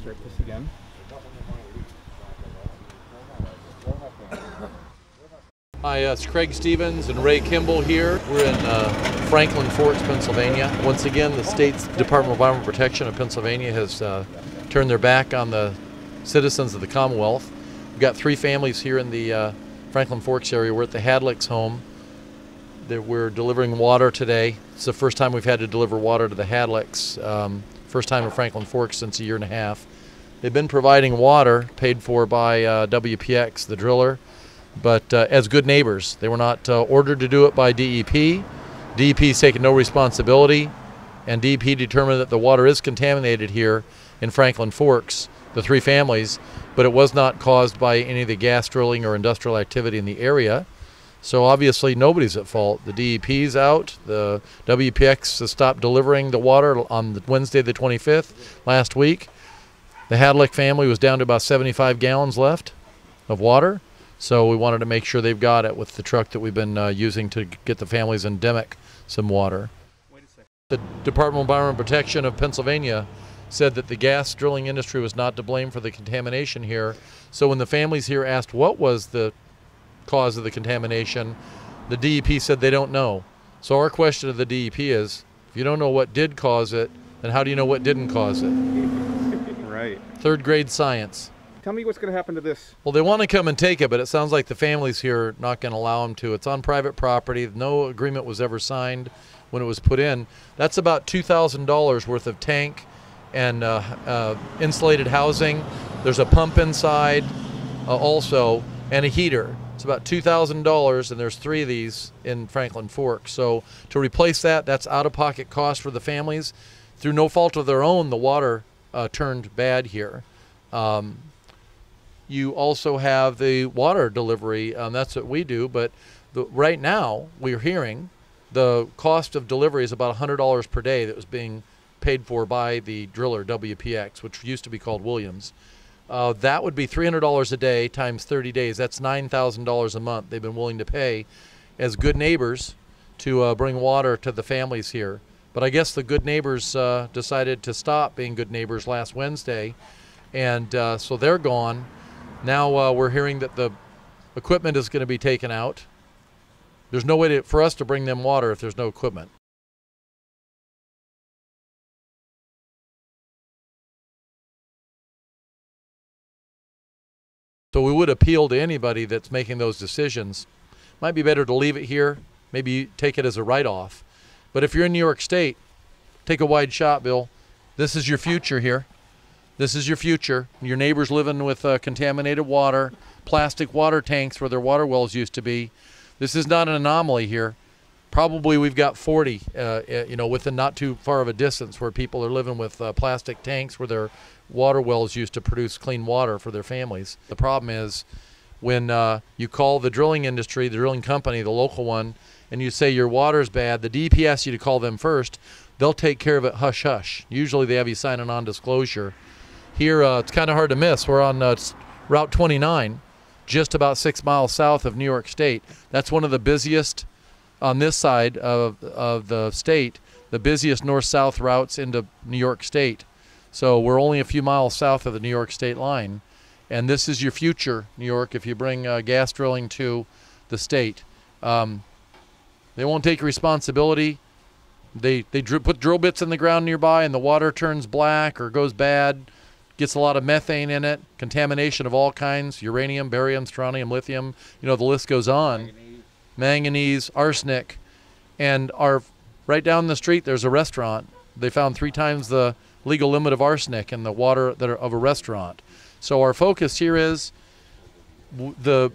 start this again. Hi, it's Craig Stevens and Ray Kemble here. We're in Franklin Forks, Pennsylvania. Once again, the state's Department of Environmental Protection of Pennsylvania has turned their back on the citizens of the Commonwealth. We've got 3 families here in the Franklin Forks area. We're at the Hadlicks home. We're delivering water today. It's the first time we've had to deliver water to the Hadlicks. First time in Franklin Forks since a year and a half. They've been providing water paid for by WPX, the driller, but as good neighbors. They were not ordered to do it by DEP. DEP's taken no responsibility, and DEP determined that the water is contaminated here in Franklin Forks, the 3 families, but it was not caused by any of the gas drilling or industrial activity in the area. So obviously nobody's at fault. The DEP's out. The WPX has stopped delivering the water on Wednesday the 25th last week. The Hadlick family was down to about 75 gallons left of water. So we wanted to make sure they've got it with the truck that we've been using to get the families in Demick some water. Wait a second. The Department of Environmental Protection of Pennsylvania said that the gas drilling industry was not to blame for the contamination here. So when the families here asked what was the cause of the contamination, the DEP said they don't know. So our question to the DEP is, if you don't know what did cause it, then how do you know what didn't cause it? Right. 3rd grade science. Tell me what's going to happen to this. Well, they want to come and take it, but it sounds like the families here are not going to allow them to. It's on private property. No agreement was ever signed when it was put in. That's about $2,000 worth of tank and insulated housing. There's a pump inside also, and a heater. It's about $2,000, and there's 3 of these in Franklin Forks. So to replace that, that's out-of-pocket cost for the families. Through no fault of their own, the water turned bad here. You also have the water delivery. That's what we do, but right now we're hearing the cost of delivery is about $100 per day that was being paid for by the driller, WPX, which used to be called Williams. That would be $300 a day times 30 days. That's $9,000 a month they've been willing to pay as good neighbors to bring water to the families here. But I guess the good neighbors decided to stop being good neighbors last Wednesday, and so they're gone. Now we're hearing that the equipment is going to be taken out. There's no way for us to bring them water if there's no equipment. So we would appeal to anybody that's making those decisions. Might be better to leave it here, maybe take it as a write-off. But if you're in New York State, take a wide shot, Bill. This is your future here. This is your future. Your neighbors living with contaminated water, plastic water tanks where their water wells used to be. This is not an anomaly here. Probably we've got 40, within not too far of a distance where people are living with plastic tanks where their water wells used to produce clean water for their families. The problem is when you call the drilling industry, the drilling company, the local one, and you say your water's bad, the DEP asks you to call them first. They'll take care of it hush-hush. Usually they have you sign a non-disclosure. Here, it's kind of hard to miss. We're on Route 29, just about 6 miles south of New York State. That's one of the busiest on this side of the state, the busiest north-south routes into New York State. So we're only a few miles south of the New York State line. And this is your future, New York, if you bring gas drilling to the state. They won't take responsibility. They put drill bits in the ground nearby and the water turns black or goes bad, gets a lot of methane in it, contamination of all kinds, uranium, barium, strontium, lithium, the list goes on. Manganese, arsenic. And right down the street there's a restaurant. They found 3 times the legal limit of arsenic in the water of a restaurant. So our focus here is the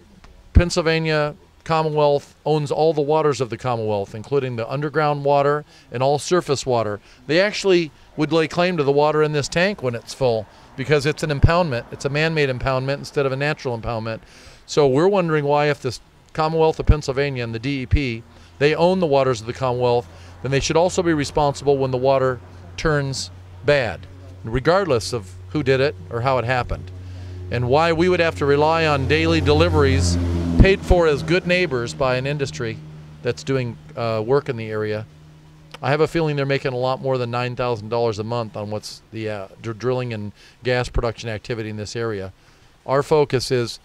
Pennsylvania Commonwealth owns all the waters of the Commonwealth, including the underground water and all surface water. They actually would lay claim to the water in this tank when it's full because it's an impoundment. It's a man-made impoundment instead of a natural impoundment. So we're wondering why, if the Commonwealth of Pennsylvania and the DEP, they own the waters of the Commonwealth, then they should also be responsible when the water turns bad, regardless of who did it or how it happened. And why we would have to rely on daily deliveries paid for as good neighbors by an industry that's doing work in the area. I have a feeling they're making a lot more than $9,000 a month on what's the drilling and gas production activity in this area. Our focus is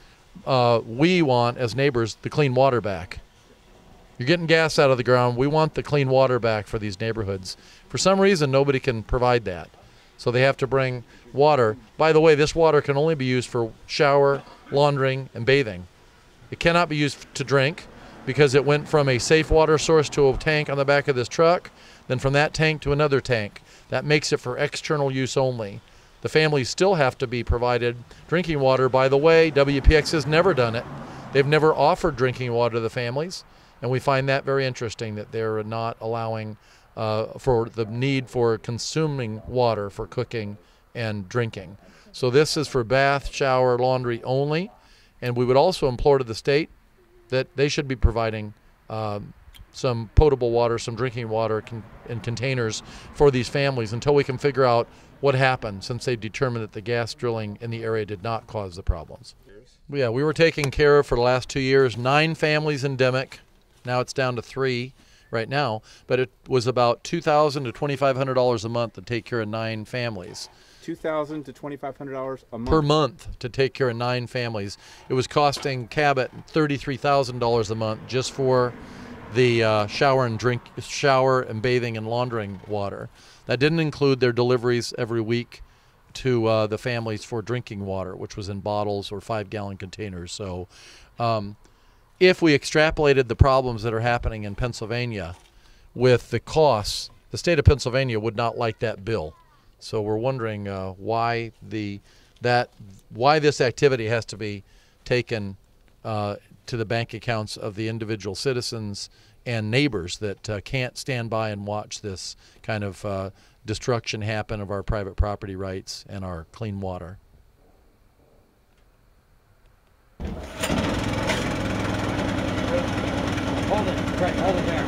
we want, as neighbors, the clean water back. You're getting gas out of the ground. We want the clean water back for these neighborhoods. For some reason, nobody can provide that. So they have to bring water. By the way, this water can only be used for shower, laundering, and bathing. It cannot be used to drink because it went from a safe water source to a tank on the back of this truck, then from that tank to another tank. That makes it for external use only. The families still have to be provided drinking water. By the way, WPX has never done it. They've never offered drinking water to the families, and we find that very interesting that they're not allowing for the need for consuming water for cooking and drinking. So this is for bath, shower, laundry only, and we would also implore to the state that they should be providing some potable water, some drinking water in containers for these families until we can figure out what happened, since they've determined that the gas drilling in the area did not cause the problems. Yeah, we were taking care of for the last 2 years 9 families endemic. Now it's down to 3 right now, but it was about $2,000 to $2,500 a month to take care of 9 families. $2,000 to $2,500 a month? Per month to take care of 9 families. It was costing Cabot $33,000 a month just for the shower and bathing and laundering water. That didn't include their deliveries every week to the families for drinking water, which was in bottles or 5-gallon containers. So if we extrapolated the problems that are happening in Pennsylvania with the costs, the state of Pennsylvania would not like that bill. So we're wondering why this activity has to be taken to the bank accounts of the individual citizens and neighbors that can't stand by and watch this kind of destruction happen of our private property rights and our clean water. Hold it, right, hold it there.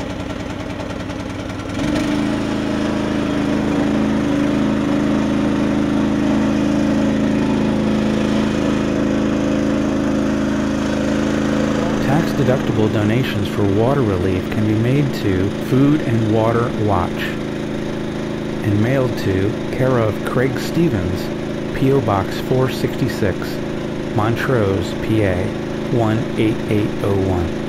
Tax-deductible donations for water relief can be made to Food and Water Watch and mailed to care of Craig Stevens, P.O. Box 466, Montrose, PA 18801.